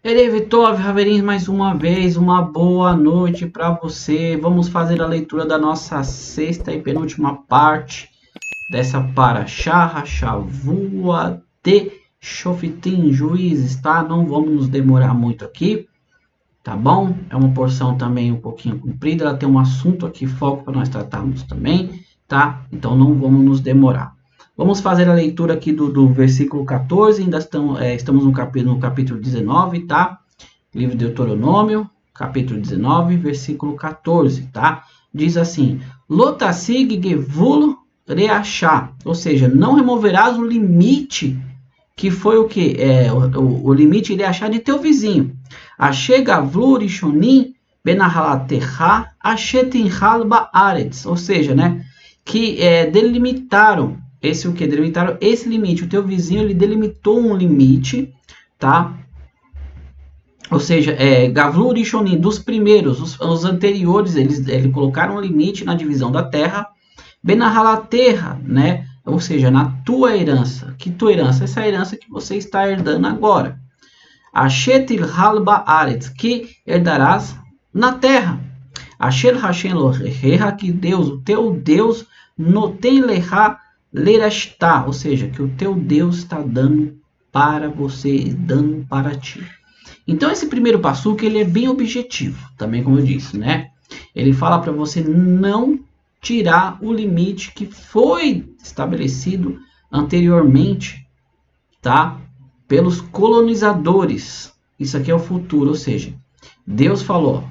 Vitov Haverin, mais uma vez, uma boa noite para você. Vamos fazer a leitura da nossa sexta e penúltima parte dessa Parashá Shavua de Shoftim, Juízes, tá? Não vamos nos demorar muito aqui, tá bom? É uma porção também um pouquinho comprida, ela tem um assunto aqui, foco para nós tratarmos também, tá? Então não vamos nos demorar. Vamos fazer a leitura aqui do versículo 14, ainda estamos no capítulo 19, tá? Livro de Deuteronômio, capítulo 19, versículo 14, tá? Diz assim: Lotasig gevul reachá, ou seja, não removerás o limite, que foi o que? O limite reachá de teu vizinho. Ashe gavlu rishonim benahalaterra ashetinhal baaretz, ou seja, né? Que delimitaram delimitaram esse limite. O teu vizinho, ele delimitou um limite, tá? Ou seja, Gavlu Rishonim, dos primeiros, os anteriores, eles colocaram um limite na divisão da terra. Benahalaterra, né? Ou seja, na tua herança. Que tua herança? Essa herança que você está herdando agora. Ashetil halba aretz, que herdarás na terra. Asher Hashem Elohecha, que Deus, o teu Deus, noten lecha lerashta, ou seja, que o teu Deus está dando para você, dando para ti. Então esse primeiro passuco, ele é bem objetivo, também como eu disse, né? Ele fala para você não tirar o limite que foi estabelecido anteriormente, tá? Pelos colonizadores. Isso aqui é o futuro, ou seja, Deus falou,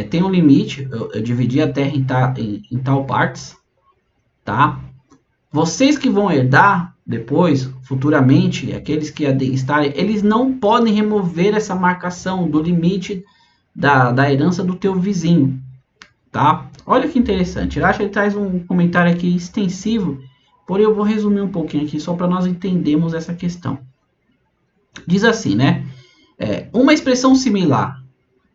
tem um limite, eu dividi a terra em tal partes, tá? Vocês que vão herdar depois, futuramente, aqueles que estarem, eles não podem remover essa marcação do limite da herança do teu vizinho, tá? Olha que interessante. Rashi, ele traz um comentário aqui extensivo, porém eu vou resumir um pouquinho aqui só para nós entendermos essa questão. Diz assim, né? Uma expressão similar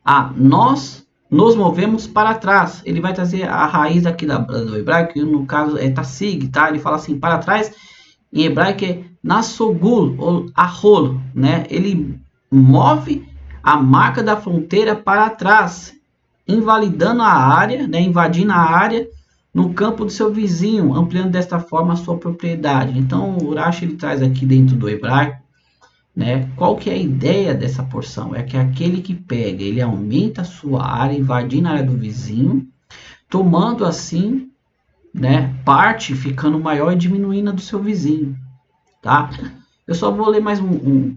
a nós nos movemos para trás. Ele vai trazer a raiz aqui do hebraico, que no caso é tasig, tá? Ele fala assim, para trás, em hebraico é nasogul, ou ahol, né? Ele move a marca da fronteira para trás, invalidando a área, né? Invadindo a área no campo do seu vizinho, ampliando desta forma a sua propriedade. Então, o Urashi, ele traz aqui dentro do hebraico, né? Qual que é a ideia dessa porção? É que aquele que pega, ele aumenta a sua área, invadindo a área do vizinho, tomando assim, né, parte, ficando maior e diminuindo a do seu vizinho, tá? Eu só vou ler mais uma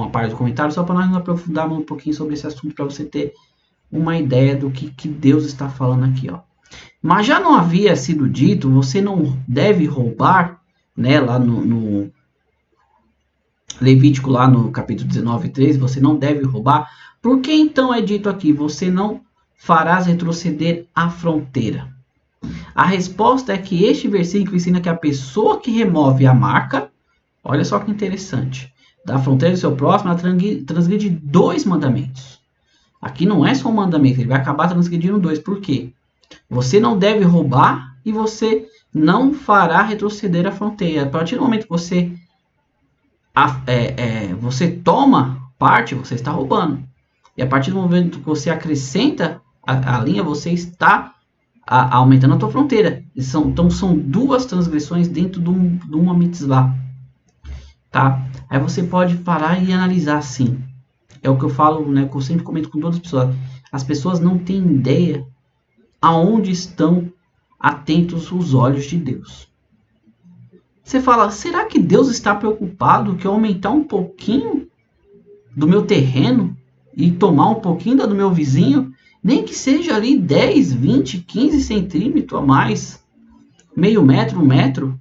parte do comentário, só para nós nos aprofundarmos um pouquinho sobre esse assunto, para você ter uma ideia do que Deus está falando aqui, ó. Mas já não havia sido dito, você não deve roubar, né, lá no Levítico, lá no capítulo 19, 3, você não deve roubar. Por que então é dito aqui, você não farás retroceder a fronteira? A resposta é que este versículo ensina que a pessoa que remove a marca, olha só que interessante, da fronteira do seu próximo, ela transgride 2 mandamentos. Aqui não é só um mandamento, ele vai acabar transgredindo 2. Por quê? Você não deve roubar e você não fará retroceder a fronteira. A partir do momento que você você toma parte, você está roubando. E a partir do momento que você acrescenta a linha, você está aumentando a tua fronteira. Então são 2 transgressões dentro de uma mitzvah. Tá? Aí você pode parar e analisar assim. É o que eu falo, né, que eu sempre comento com todas as pessoas. As pessoas não têm ideia aonde estão atentos os olhos de Deus. Você fala, será que Deus está preocupado que eu aumentar um pouquinho do meu terreno e tomar um pouquinho do meu vizinho? Nem que seja ali 10, 20, 15 centímetros a mais, meio metro, 1 metro.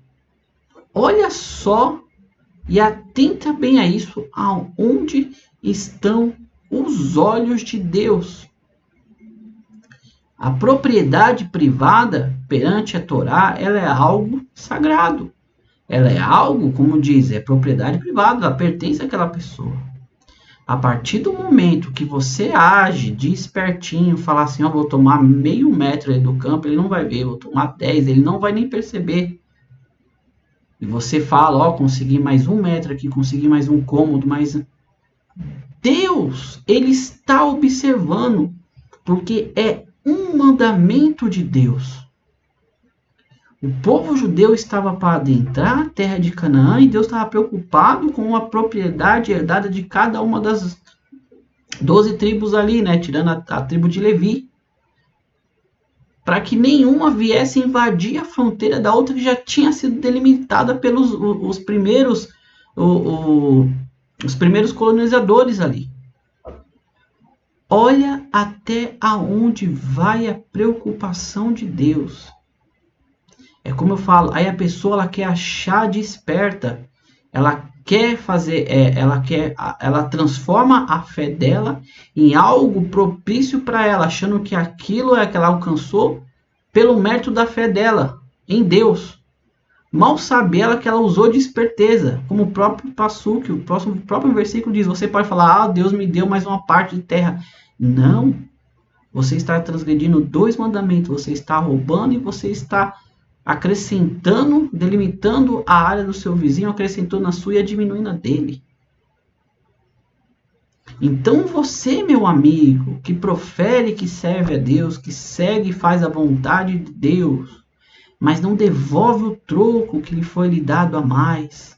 Olha só e atenta bem a isso, aonde estão os olhos de Deus. A propriedade privada perante a Torá, ela é algo sagrado. Ela é algo, como diz, é propriedade privada, ela pertence àquela pessoa. A partir do momento que você age de espertinho, falar assim, vou tomar meio metro aí do campo, ele não vai ver, vou tomar 10, ele não vai nem perceber. E você fala, consegui mais 1 metro aqui, consegui mais um cômodo, mais Deus, ele está observando, porque é um mandamento de Deus. O povo judeu estava para adentrar a terra de Canaã e Deus estava preocupado com a propriedade herdada de cada uma das 12 tribos ali, né? Tirando a tribo de Levi. Para que nenhuma viesse invadir a fronteira da outra que já tinha sido delimitada pelos os primeiros colonizadores ali. Olha até aonde vai a preocupação de Deus. É como eu falo, aí a pessoa ela quer achar de esperta, ela quer fazer, ela transforma a fé dela em algo propício para ela, achando que aquilo é que ela alcançou pelo mérito da fé dela em Deus. Mal sabe ela que ela usou de esperteza, como o próprio Passuque, o próprio versículo diz. Você pode falar, Deus me deu mais uma parte de terra. Não, você está transgredindo 2 mandamentos, você está roubando e você está acrescentando, delimitando a área do seu vizinho, acrescentando a sua e diminuindo a dele. Então você, meu amigo, que profere que serve a Deus, que segue e faz a vontade de Deus, mas não devolve o troco que lhe foi lhe dado a mais.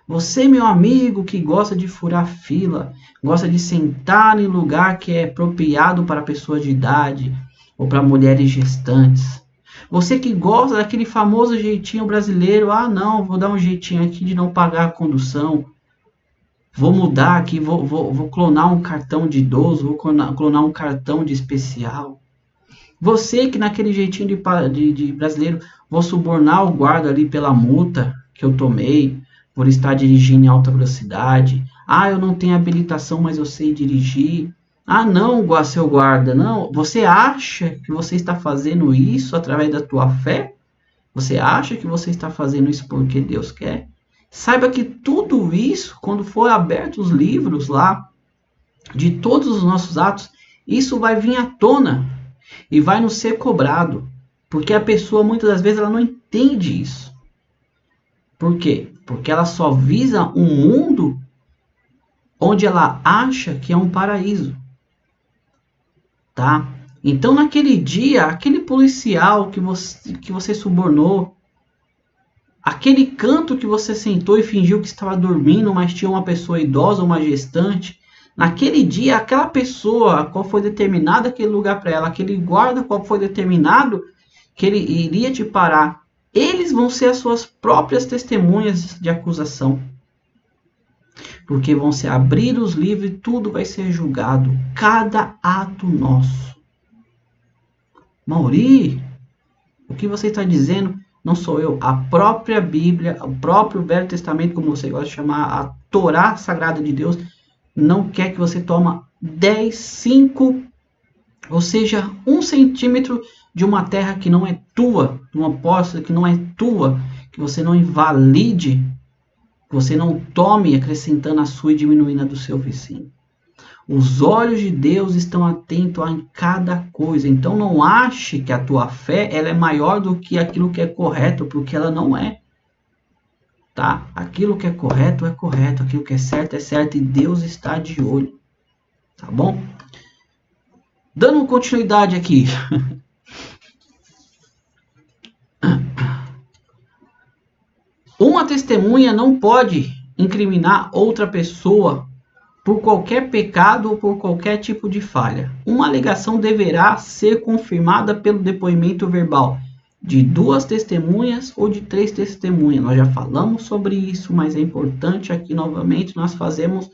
Você, meu amigo, que gosta de furar fila, gosta de sentar em lugar que é apropriado para pessoas de idade ou para mulheres gestantes. Você que gosta daquele famoso jeitinho brasileiro, não, vou dar um jeitinho aqui de não pagar a condução. Vou mudar aqui, vou clonar um cartão de idoso, vou clonar um cartão de especial. Você que naquele jeitinho de brasileiro, vou subornar o guarda ali pela multa que eu tomei por estar dirigindo em alta velocidade. Eu não tenho habilitação, mas eu sei dirigir. Não, seu guarda, não. Você acha que você está fazendo isso através da tua fé? Você acha que você está fazendo isso porque Deus quer? Saiba que tudo isso, quando for aberto os livros lá, de todos os nossos atos, isso vai vir à tona e vai nos ser cobrado. Porque a pessoa, muitas das vezes, ela não entende isso. Por quê? Porque ela só visa um mundo onde ela acha que é um paraíso. Tá? Então, naquele dia, aquele policial que você subornou, aquele canto que você sentou e fingiu que estava dormindo, mas tinha uma pessoa idosa, uma gestante, naquele dia, aquela pessoa, qual foi determinado aquele lugar para ela, aquele guarda, qual foi determinado que ele iria te parar, eles vão ser as suas próprias testemunhas de acusação. Porque vão se abrir os livros e tudo vai ser julgado. Cada ato nosso. Mauri, o que você está dizendo não sou eu. A própria Bíblia, o próprio Velho Testamento, como você gosta de chamar, a Torá Sagrada de Deus, não quer que você tome 10, 5, ou seja, 1 centímetro de uma terra que não é tua, de uma posse que não é tua, que você não invalide, que você não tome acrescentando a sua e diminuindo a do seu vizinho. Os olhos de Deus estão atentos a cada coisa. Então não ache que a tua fé ela é maior do que aquilo que é correto, porque ela não é. Tá? Aquilo que é correto, aquilo que é certo e Deus está de olho. Tá bom? Dando continuidade aqui. Uma testemunha não pode incriminar outra pessoa por qualquer pecado ou por qualquer tipo de falha. Uma alegação deverá ser confirmada pelo depoimento verbal de 2 testemunhas ou de 3 testemunhas. Nós já falamos sobre isso, mas é importante aqui novamente nós fazemos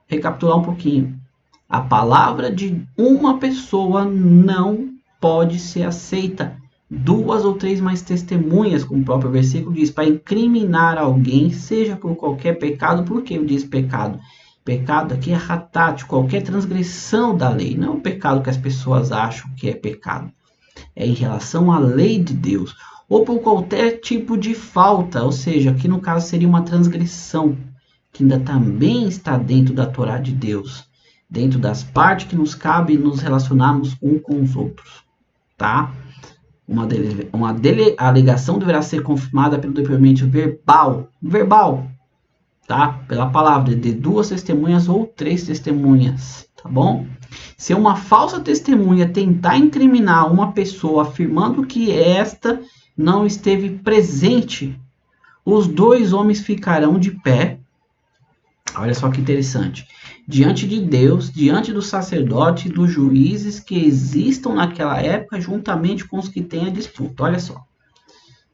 recapitular um pouquinho. A palavra de uma pessoa não pode ser aceita. 2 ou 3 mais testemunhas, como o próprio versículo diz, para incriminar alguém, seja por qualquer pecado. Por que eu disse pecado? Pecado aqui é ratat, qualquer transgressão da lei, não é um pecado que as pessoas acham que é pecado. É em relação à lei de Deus, ou por qualquer tipo de falta, ou seja, aqui no caso seria uma transgressão, que ainda também está dentro da Torá de Deus, dentro das partes que nos cabe nos relacionarmos uns com os outros, tá? A alegação deverá ser confirmada pelo depoimento verbal, tá? Pela palavra, de 2 testemunhas ou 3 testemunhas, tá bom? Se uma falsa testemunha tentar incriminar uma pessoa afirmando que esta não esteve presente, os 2 homens ficarão de pé. Olha só que interessante. Diante de Deus, diante do sacerdote e dos juízes que existam naquela época, juntamente com os que têm a disputa. Olha só.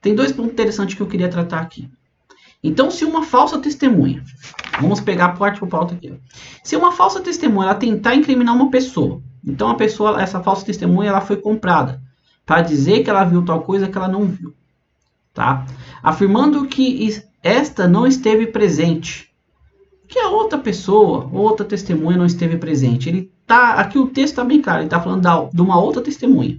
Tem 2 pontos interessantes que eu queria tratar aqui. Então, se uma falsa testemunha, vamos pegar parte por pauta aqui. Se uma falsa testemunha ela tentar incriminar uma pessoa, então a pessoa, essa falsa testemunha, ela foi comprada para dizer que ela viu tal coisa que ela não viu, tá? Afirmando que esta não esteve presente, que a outra pessoa, outra testemunha não esteve presente. Ele tá aqui, o texto está bem claro, ele está falando de uma outra testemunha.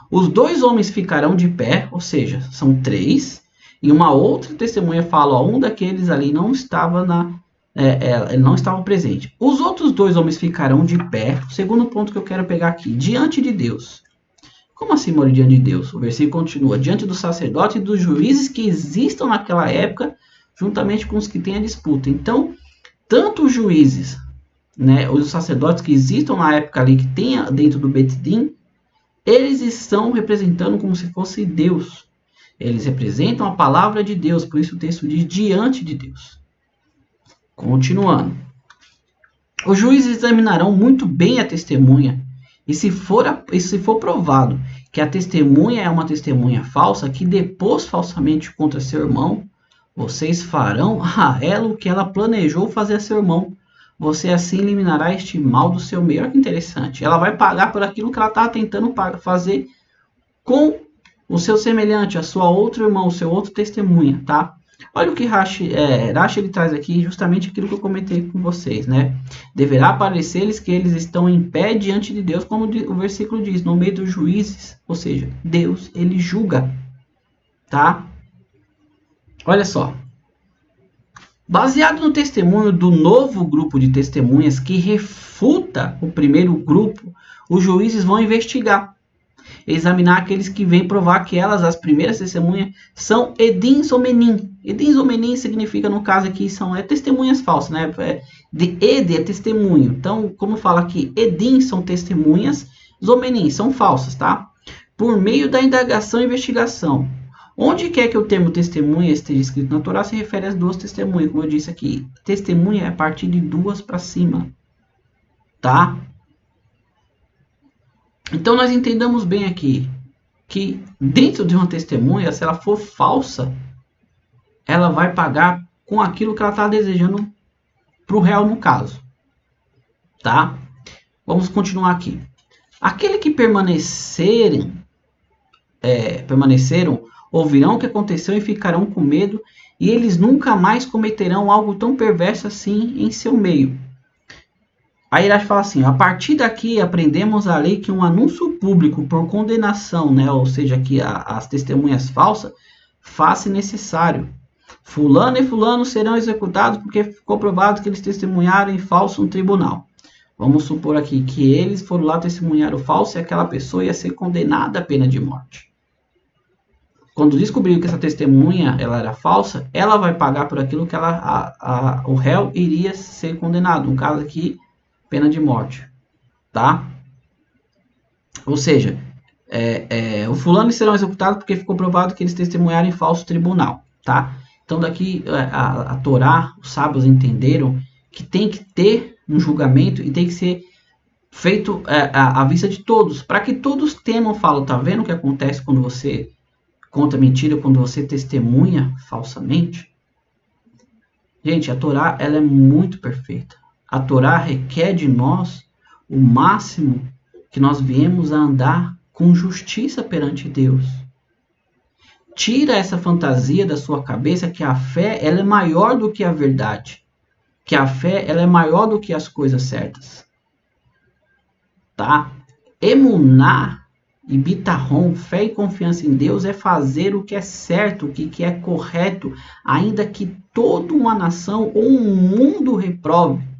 Os 2 homens ficarão de pé, ou seja, são 3. E uma outra testemunha fala, ó, um daqueles ali não estava ele não estava presente. Os outros 2 homens ficarão de pé. O segundo ponto que eu quero pegar aqui, diante de Deus. Como assim, Maurício, diante de Deus? O versículo continua, diante do sacerdote e dos juízes que existam naquela época, juntamente com os que têm a disputa. Então, tanto os juízes, né, os sacerdotes que existam na época ali, que tem dentro do Bet-Din, eles estão representando como se fosse Deus. Eles representam a palavra de Deus, por isso o texto diz diante de Deus. Continuando. Os juízes examinarão muito bem a testemunha, e se for provado que a testemunha é uma testemunha falsa, que depôs falsamente contra seu irmão, vocês farão a ela o que ela planejou fazer a seu irmão. Você assim eliminará este mal do seu meio. Olha que interessante. Ela vai pagar por aquilo que ela está tentando fazer com o seu semelhante, a sua outro irmão, o seu outro testemunha, tá? Olha o que Rashi ele traz aqui, justamente aquilo que eu comentei com vocês, né? Deverá parecer-lhes que eles estão em pé diante de Deus, como o versículo diz, no meio dos juízes, ou seja, Deus, ele julga, tá? Olha só. Baseado no testemunho do novo grupo de testemunhas que refuta o primeiro grupo, os juízes vão investigar, examinar aqueles que vêm provar que elas, as primeiras testemunhas, são Edins ou Menim. Edins ou Menim significa, no caso aqui, são testemunhas falsas, né? Ed é testemunho. Então, como fala aqui, Edins são testemunhas, Zomenim são falsas, tá? Por meio da indagação e investigação. Onde quer que o termo testemunha esteja escrito na Torá, se refere às 2 testemunhas, como eu disse aqui. Testemunha é a partir de 2 para cima, tá? Então, nós entendamos bem aqui que dentro de uma testemunha, se ela for falsa, ela vai pagar com aquilo que ela está desejando para o réu no caso. Tá? Vamos continuar aqui. Aquele que permaneceram, ouvirão o que aconteceu e ficarão com medo, e eles nunca mais cometerão algo tão perverso assim em seu meio. Aí Irache fala assim, a partir daqui aprendemos a lei que um anúncio público por condenação, né, ou seja, que as testemunhas falsas, faz-se necessário. Fulano e fulano serão executados porque ficou provado que eles testemunharam em falso no tribunal. Vamos supor aqui que eles foram lá testemunhar o falso e aquela pessoa ia ser condenada à pena de morte. Quando descobriu que essa testemunha ela era falsa, ela vai pagar por aquilo que o réu iria ser condenado. No caso aqui, pena de morte, tá? Ou seja, o fulano serão executados porque ficou provado que eles testemunharam em falso tribunal, tá? Então daqui a Torá, os sábios entenderam que tem que ter um julgamento e tem que ser feito à vista de todos, para que todos temam, falam, tá vendo o que acontece quando você conta mentira, quando você testemunha falsamente? Gente, a Torá ela é muito perfeita. A Torá requer de nós o máximo que nós viemos a andar com justiça perante Deus. Tira essa fantasia da sua cabeça que a fé ela é maior do que a verdade. Que a fé ela é maior do que as coisas certas. Tá? Emuná e bitahon, fé e confiança em Deus, é fazer o que é certo, o que é correto, ainda que toda uma nação ou um mundo reprove.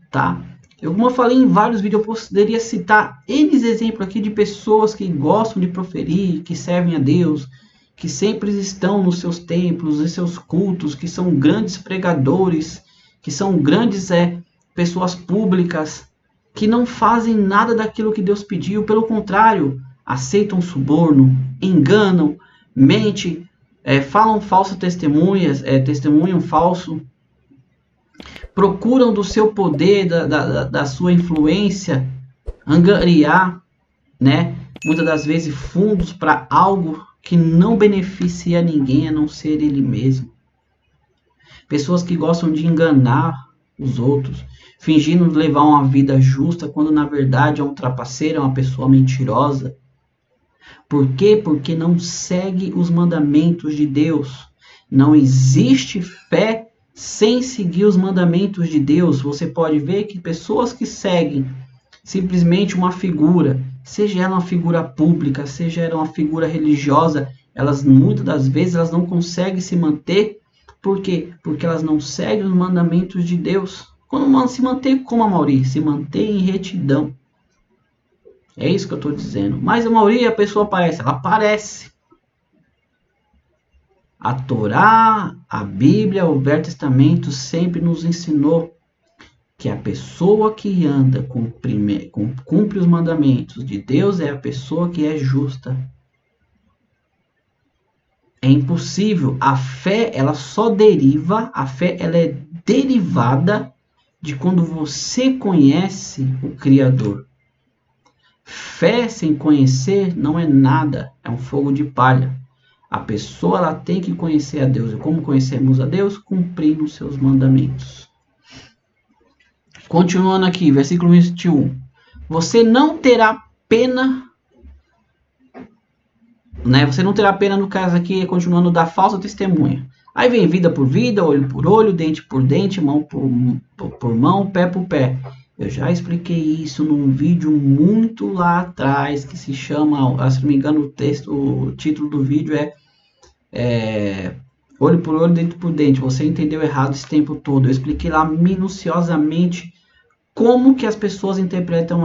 Tá? Como eu falei em vários vídeos, eu poderia citar N exemplos aqui de pessoas que gostam de proferir, que servem a Deus, que sempre estão nos seus templos, nos seus cultos, que são grandes pregadores, que são grandes pessoas públicas, que não fazem nada daquilo que Deus pediu, pelo contrário, aceitam suborno, enganam, mentem, falam falsas testemunhas, testemunham falso, procuram do seu poder, da sua influência, angariar, né, muitas das vezes fundos para algo que não beneficia ninguém a não ser ele mesmo. Pessoas que gostam de enganar os outros, fingindo levar uma vida justa, quando na verdade é um trapaceiro, é uma pessoa mentirosa. Por quê? Porque não segue os mandamentos de Deus. Não existe fé sem seguir os mandamentos de Deus. Você pode ver que pessoas que seguem simplesmente uma figura, seja ela uma figura pública, seja ela uma figura religiosa, elas muitas das vezes elas não conseguem se manter. Por quê? Porque elas não seguem os mandamentos de Deus. Quando se mantém como a Mauri, se mantém em retidão. É isso que eu estou dizendo. Mas a Mauri, a pessoa aparece, ela aparece. A Torá, a Bíblia, o Velho Testamento sempre nos ensinou que a pessoa que anda, cumpre os mandamentos de Deus é a pessoa que é justa. É impossível. A fé, ela só deriva, a fé ela é derivada de quando você conhece o Criador. Fé sem conhecer não é nada, é um fogo de palha. A pessoa ela tem que conhecer a Deus. E como conhecemos a Deus? Cumprindo os seus mandamentos. Continuando aqui, versículo 21. Você não terá pena, né? Você não terá pena, no caso aqui, continuando, da falsa testemunha. Aí vem vida por vida, olho por olho, dente por dente, mão por mão, pé por pé. Eu já expliquei isso num vídeo muito lá atrás, que se chama, se não me engano, o título do vídeo é olho por olho, dente por dente. Você entendeu errado esse tempo todo. Eu expliquei lá minuciosamente como que as pessoas interpretam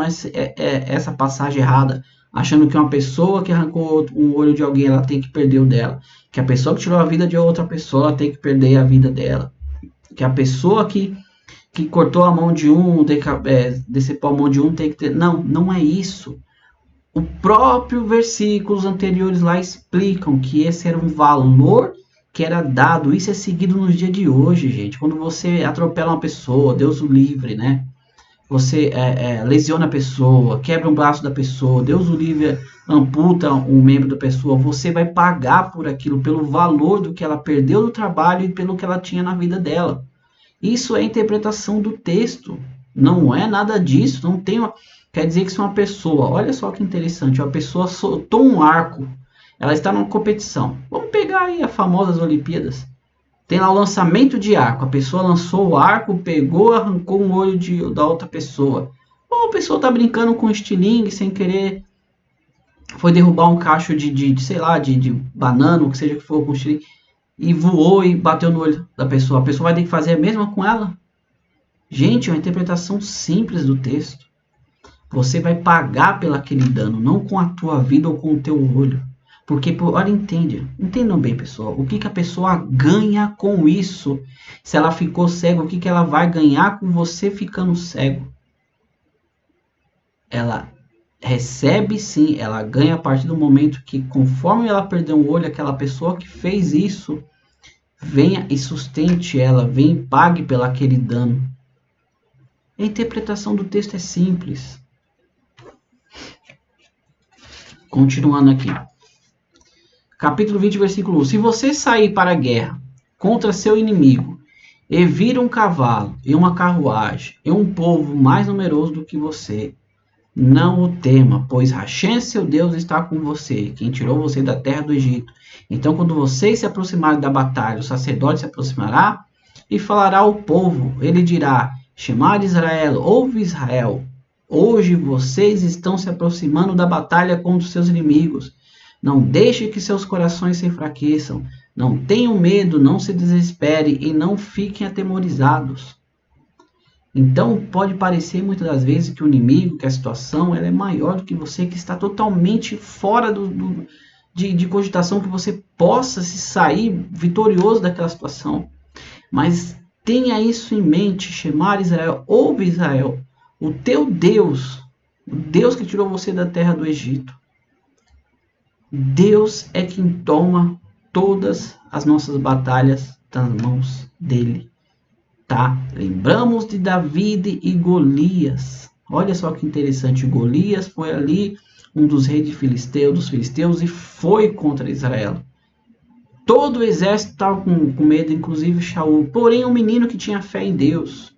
essa passagem errada, achando que uma pessoa que arrancou um olho de alguém, ela tem que perder o dela. Que a pessoa que tirou a vida de outra pessoa, ela tem que perder a vida dela. Que a pessoa que cortou a mão de um, decepou a mão de um, tem que ter... Não, não é isso. O próprio versículos anteriores lá explicam que esse era um valor que era dado. Isso é seguido nos dias de hoje, gente. Quando você atropela uma pessoa, Deus o livre, né? Você lesiona a pessoa, quebra um braço da pessoa, Deus o livre, amputa um membro da pessoa, você vai pagar por aquilo, pelo valor do que ela perdeu do trabalho e pelo que ela tinha na vida dela. Isso é interpretação do texto, não é nada disso, não tem quer dizer que se uma pessoa, olha só que interessante, uma pessoa soltou um arco, ela está numa competição, vamos pegar aí as famosas Olimpíadas, tem lá o lançamento de arco, a pessoa lançou o arco, pegou, arrancou um olho da outra pessoa, ou a pessoa está brincando com estilingue sem querer, foi derrubar um cacho sei lá, de banana, o que seja que for com estilingue, e voou e bateu no olho da pessoa. A pessoa vai ter que fazer a mesma com ela? Gente, é uma interpretação simples do texto. Você vai pagar pelo aquele dano, não com a tua vida ou com o teu olho. Porque, olha, entendam bem, pessoal, o que a pessoa ganha com isso? Se ela ficou cega, o que ela vai ganhar com você ficando cego? Ela recebe sim, ela ganha a partir do momento que, conforme ela perder um olho, aquela pessoa que fez isso venha e sustente ela, venha e pague pelo aquele dano. A interpretação do texto é simples. Continuando aqui. Capítulo 20, versículo 1. Se você sair para a guerra contra seu inimigo e vir um cavalo e uma carruagem e um povo mais numeroso do que você, não o tema, pois Hashem, seu Deus, está com você, quem tirou você da terra do Egito. Então, quando vocês se aproximarem da batalha, o sacerdote se aproximará e falará ao povo. Ele dirá: Shema de Israel, ouve Israel. Hoje vocês estão se aproximando da batalha contra os seus inimigos. Não deixe que seus corações se enfraqueçam. Não tenham medo, não se desespere e não fiquem atemorizados. Então, pode parecer muitas das vezes que o inimigo, que a situação, ela é maior do que você, que está totalmente fora de cogitação que você possa se sair vitorioso daquela situação. Mas tenha isso em mente, Shemar Israel, ouve Israel, o teu Deus, o Deus que tirou você da terra do Egito. Deus é quem toma todas as nossas batalhas das mãos dele. Tá? Lembramos de Davi e Golias. Olha só que interessante, Golias foi ali um dos reis dos filisteus, e foi contra Israel. Todo o exército estava com medo, inclusive Shaul. Porém, um menino que tinha fé em Deus,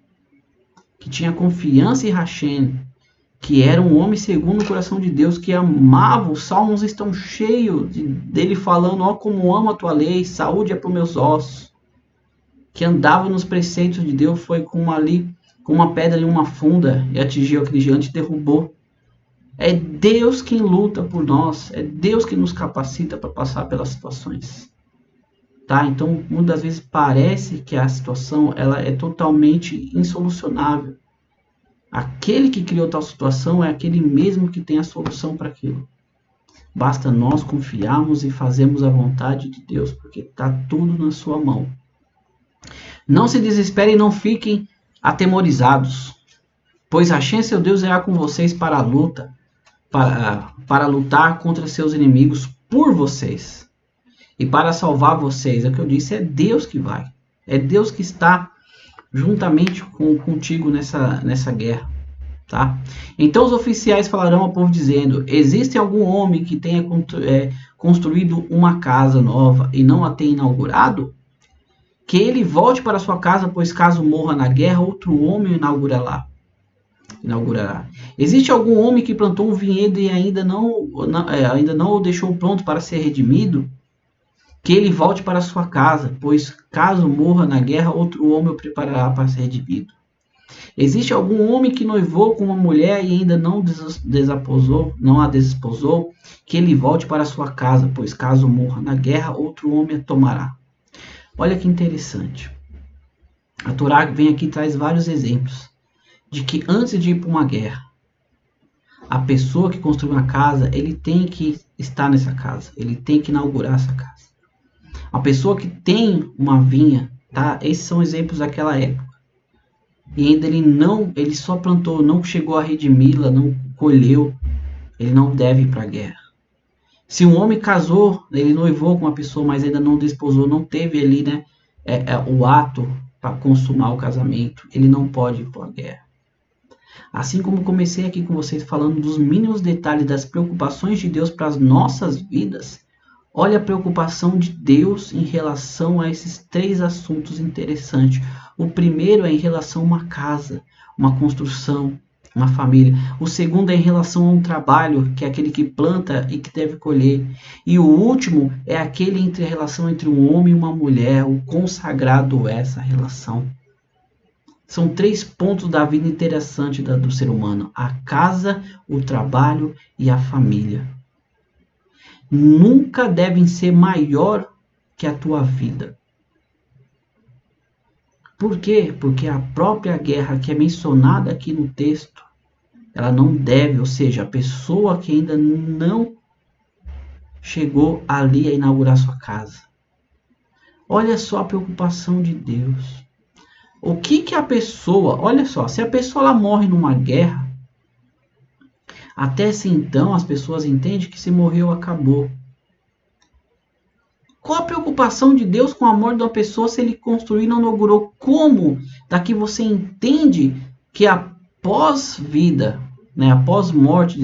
que tinha confiança em Hashem, que era um homem segundo o coração de Deus, que amava, os salmos estão cheios dele falando, ó, como amo a tua lei, saúde é para os meus ossos, que andava nos preceitos de Deus, foi com uma pedra em uma funda e atingiu aquele gigante e derrubou. É Deus quem luta por nós, é Deus que nos capacita para passar pelas situações. Tá? Então, muitas vezes parece que a situação ela é totalmente insolucionável. Aquele que criou tal situação é aquele mesmo que tem a solução para aquilo. Basta nós confiarmos e fazermos a vontade de Deus, porque está tudo na sua mão. Não se desesperem e não fiquem atemorizados, pois Hashem, seu Deus, irá com vocês para a luta, para lutar contra seus inimigos por vocês e para salvar vocês. É o que eu disse, é Deus que vai. É Deus que está juntamente contigo nessa guerra. Tá? Então os oficiais falarão ao povo dizendo: existe algum homem que tenha construído uma casa nova e não a tenha inaugurado? Que ele volte para sua casa, pois caso morra na guerra, outro homem inaugurará. Existe algum homem que plantou um vinhedo e ainda não o deixou pronto para ser redimido? Que ele volte para sua casa, pois caso morra na guerra, outro homem o preparará para ser redimido. Existe algum homem que noivou com uma mulher e ainda não a desposou? Que ele volte para sua casa, pois caso morra na guerra, outro homem a tomará. Olha que interessante. A Torá vem aqui e traz vários exemplos de que antes de ir para uma guerra, a pessoa que construiu uma casa, ele tem que estar nessa casa, ele tem que inaugurar essa casa. A pessoa que tem uma vinha, tá? Esses são exemplos daquela época. E ainda ele só plantou, não chegou a redimi-la, não colheu, ele não deve ir para a guerra. Se um homem casou, ele noivou com uma pessoa, mas ainda não desposou, não teve ali, né, o ato para consumar o casamento, ele não pode ir para a guerra. Assim como comecei aqui com vocês falando dos mínimos detalhes das preocupações de Deus para as nossas vidas, olha a preocupação de Deus em relação a esses 3 assuntos interessantes. O primeiro é em relação a uma casa, uma construção, uma família. O segundo é em relação a um trabalho, que é aquele que planta e que deve colher. E o último é aquele a relação entre um homem e uma mulher, o consagrado é essa relação. São 3 pontos da vida interessante do ser humano: a casa, o trabalho e a família. Nunca devem ser maior que a tua vida. Por quê? Porque a própria guerra que é mencionada aqui no texto, ela não deve, ou seja, a pessoa que ainda não chegou ali a inaugurar sua casa. Olha só a preocupação de Deus. O que a pessoa, olha só, se a pessoa ela morre numa guerra, até se então as pessoas entendem que se morreu, acabou. Qual a preocupação de Deus com a morte de uma pessoa se ele construiu e não inaugurou? Como? Daqui você entende que após vida, né, após morte,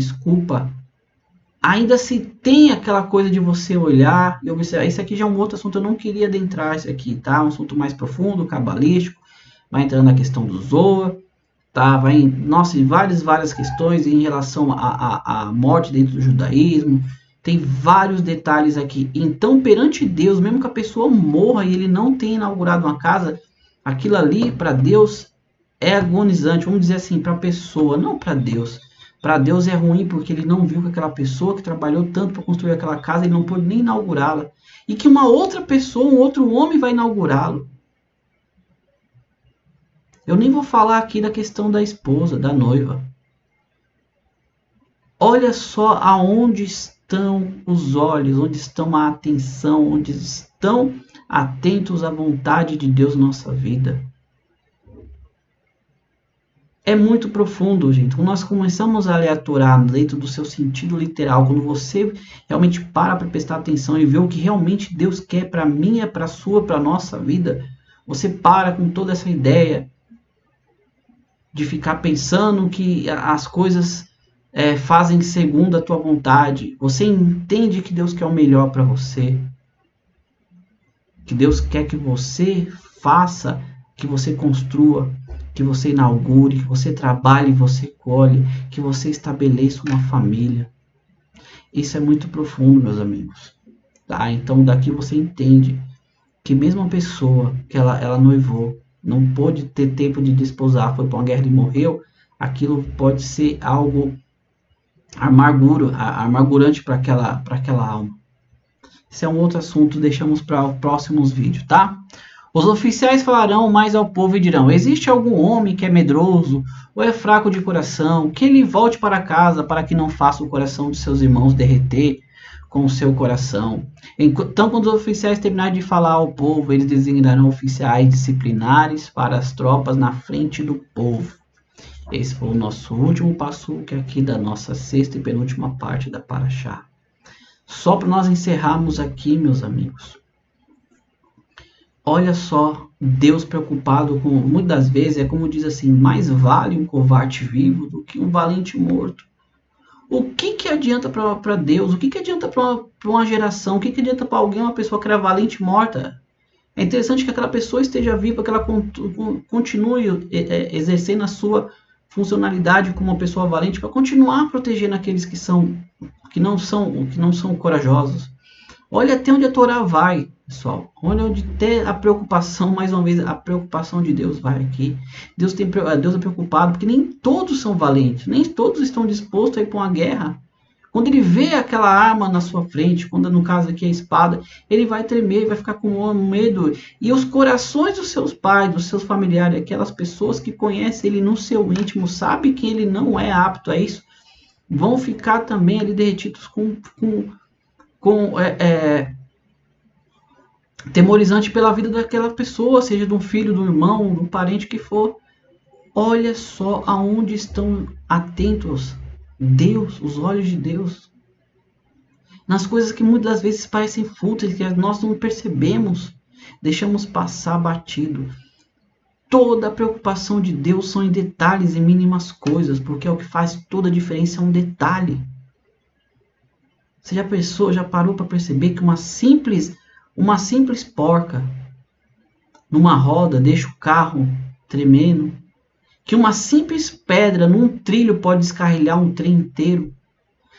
ainda se tem aquela coisa de você olhar e observar. Isso aqui já é um outro assunto, eu não queria adentrar isso aqui, tá? Um assunto mais profundo, cabalístico, vai entrando na questão do Zohar, tá? Vai em várias questões em relação à morte dentro do judaísmo. Tem vários detalhes aqui. Então, perante Deus, mesmo que a pessoa morra e ele não tenha inaugurado uma casa, aquilo ali para Deus é agonizante. Vamos dizer assim, para a pessoa, não para Deus. Para Deus é ruim porque ele não viu que aquela pessoa que trabalhou tanto para construir aquela casa, ele não pôde nem inaugurá-la. E que uma outra pessoa, um outro homem vai inaugurá-lo. Eu nem vou falar aqui da questão da esposa, da noiva. Olha só aonde está estão os olhos, onde estão a atenção, onde estão atentos à vontade de Deus na nossa vida. É muito profundo, gente. Quando nós começamos a ler a Torá dentro do seu sentido literal, quando você realmente para prestar atenção e ver o que realmente Deus quer para mim, para a sua, para a nossa vida, você para com toda essa ideia de ficar pensando que as coisas fazem segundo a tua vontade. Você entende que Deus quer o melhor para você. Que Deus quer que você faça, que você construa, que você inaugure, que você trabalhe, você colhe, que você estabeleça uma família. Isso é muito profundo, meus amigos. Tá? Então daqui você entende que mesmo a pessoa que ela noivou, não pôde ter tempo de desposar, foi para uma guerra e morreu, aquilo pode ser algo amargurante para aquela alma. Esse é um outro assunto, deixamos para os próximos vídeos, tá? Os oficiais falarão mais ao povo e dirão: existe algum homem que é medroso ou é fraco de coração, que ele volte para casa para que não faça o coração de seus irmãos derreter com o seu coração. Então, quando os oficiais terminarem de falar ao povo, eles designarão oficiais disciplinares para as tropas na frente do povo. Esse foi o nosso último passo aqui da nossa sexta e penúltima parte da Parashá. Só para nós encerrarmos aqui, meus amigos. Olha só, Deus preocupado com, muitas vezes, é como diz assim, mais vale um covarde vivo do que um valente morto. O que adianta para Deus? O que adianta para uma geração? O que adianta para alguém, uma pessoa que era valente morta? É interessante que aquela pessoa esteja viva, que ela continue exercendo a sua funcionalidade como uma pessoa valente para continuar protegendo aqueles que não são corajosos. Olha até onde a Torá vai, pessoal. Olha onde tem a preocupação, mais uma vez, a preocupação de Deus vai aqui. Deus é preocupado porque nem todos são valentes, nem todos estão dispostos a ir para uma guerra. Quando ele vê aquela arma na sua frente, quando no caso aqui é a espada, ele vai tremer, vai ficar com medo. E os corações dos seus pais, dos seus familiares, aquelas pessoas que conhecem ele no seu íntimo, sabem que ele não é apto a isso, vão ficar também ali derretidos temorizante pela vida daquela pessoa, seja de um filho, de um irmão, de um parente que for. Olha só aonde estão atentos Deus, os olhos de Deus, nas coisas que muitas vezes parecem fúteis, que nós não percebemos, deixamos passar batido. Toda a preocupação de Deus são em detalhes e mínimas coisas, porque é o que faz toda a diferença, é um detalhe. Você já parou para perceber que uma simples porca numa roda deixa o carro tremendo? Que uma simples pedra num trilho pode descarrilhar um trem inteiro?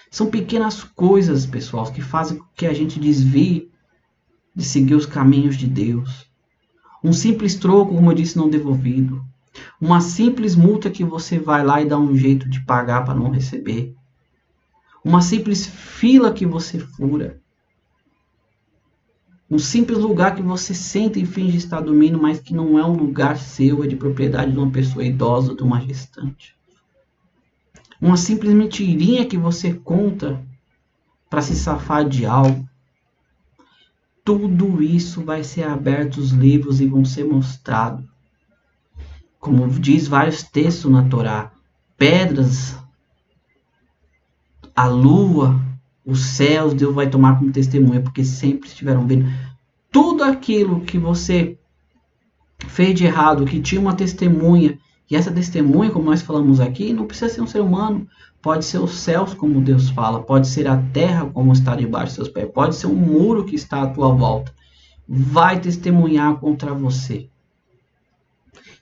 São pequenas coisas, pessoal, que fazem com que a gente desvie de seguir os caminhos de Deus. Um simples troco, como eu disse, não devolvido. Uma simples multa que você vai lá e dá um jeito de pagar para não receber. Uma simples fila que você fura. Um simples lugar que você senta e finge estar dormindo, mas que não é um lugar seu, é de propriedade de uma pessoa idosa, de uma gestante. Uma simples mentirinha que você conta para se safar de algo. Tudo isso vai ser aberto os livros e vão ser mostrados. Como diz vários textos na Torá, pedras, a lua, os céus, Deus vai tomar como testemunha, porque sempre estiveram vendo. Tudo aquilo que você fez de errado, que tinha uma testemunha, e essa testemunha, como nós falamos aqui, não precisa ser um ser humano, pode ser os céus, como Deus fala, pode ser a terra, como está debaixo dos seus pés, pode ser um muro que está à tua volta, vai testemunhar contra você.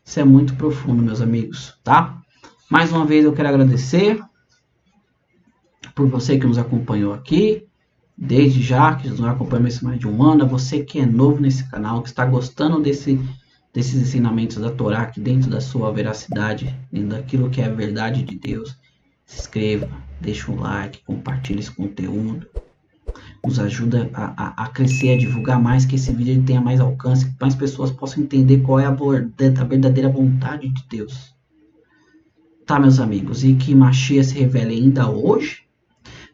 Isso é muito profundo, meus amigos, tá? Mais uma vez eu quero agradecer por você que nos acompanhou aqui, desde já, que nos acompanha há mais de um ano, a você que é novo nesse canal, que está gostando desses ensinamentos da Torá aqui dentro da sua veracidade, dentro daquilo que é a verdade de Deus, se inscreva, deixa um like, compartilhe esse conteúdo, nos ajuda a crescer, a divulgar mais, que esse vídeo tenha mais alcance, que mais pessoas possam entender qual é a verdadeira vontade de Deus. Tá, meus amigos, e que Mashiach se revele ainda hoje,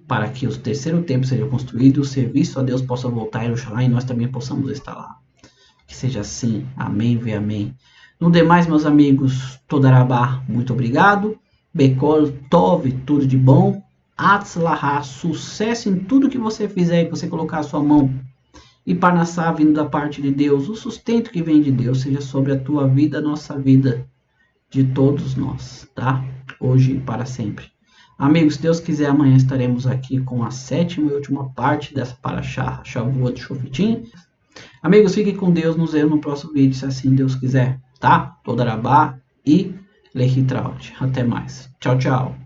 para que o terceiro templo seja construído, o serviço a Deus possa voltar a Jerusalém e nós também possamos estar lá. Que seja assim. Amém, ve amém. No demais, meus amigos, Todarabá, muito obrigado. Bekol Tov, tudo de bom. Atzlahá, sucesso em tudo que você fizer e você colocar a sua mão. E Parnassá, vindo da parte de Deus, o sustento que vem de Deus seja sobre a tua vida, a nossa vida, de todos nós, tá? Hoje e para sempre. Amigos, se Deus quiser, amanhã estaremos aqui com a 7ª e última parte dessa Parashá Shavua de Shofitim. Amigos, fiquem com Deus, nos vemos no próximo vídeo, se assim Deus quiser, tá? Todarabá e Lehitraut. Até mais. Tchau, tchau.